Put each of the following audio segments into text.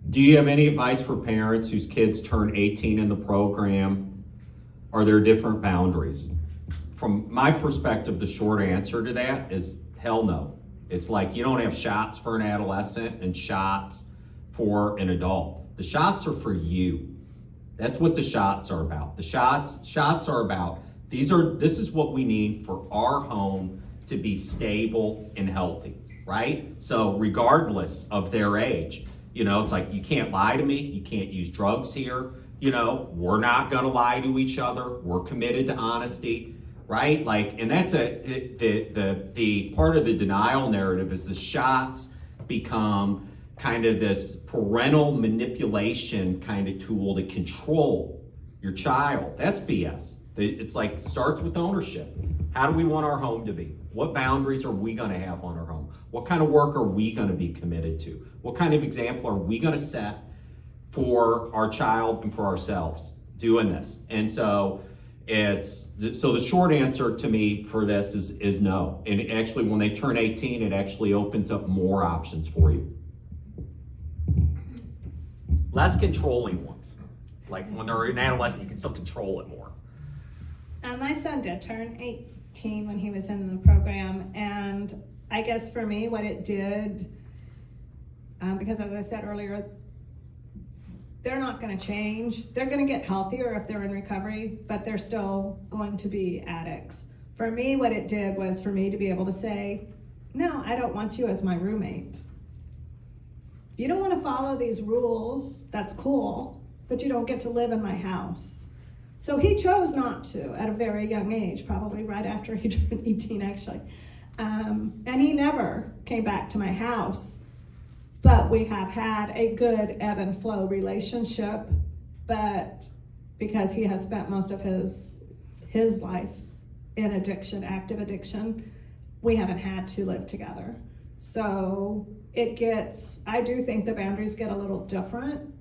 Do you have any advice for parents whose kids turn 18 in the program? Are there different boundaries? From my perspective, the short answer to that is hell no. It's like you don't have shots for an adolescent and shots for an adult. The shots are for you. That's what the shots are about. The shots are about this is what we need for our home to be stable and healthy, right? So regardless of their age, it's like you can't lie to me, you can't use drugs here, we're not gonna lie to each other, we're committed to honesty, right? And that's the part of the denial narrative is the shots become kind of this parental manipulation kind of tool to control your child. That's BS. It's like starts with ownership. How do we want our home to be? What boundaries are we going to have on our home? What kind of work are we going to be committed to? What kind of example are we going to set for our child and for ourselves doing this? And so the short answer to me for this is no. And actually, when they turn 18, it actually opens up more options for you. Less controlling ones. Like when they're an adolescent, you can still control it more. My son did turn 18 when he was in the program, and I guess for me what it did, because as I said earlier, they're not going to change. They're going to get healthier if they're in recovery, but they're still going to be addicts. For me, what it did was for me to be able to say, no, I don't want you as my roommate. If you don't want to follow these rules, that's cool, but you don't get to live in my house. So he chose not to at a very young age, probably right after he turned 18 actually. And he never came back to my house, but we have had a good ebb and flow relationship, but because he has spent most of his life in addiction, active addiction, we haven't had to live together. So I do think the boundaries get a little different,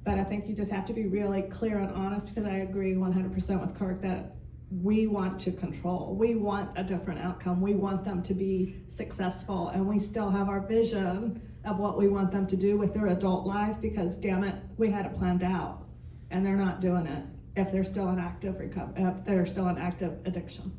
but I think you just have to be really clear and honest, because I agree 100% with Kirk that we want to control. We want a different outcome. We want them to be successful, and we still have our vision of what we want them to do with their adult life, because damn it, we had it planned out, and they're not doing it if they're still in active addiction.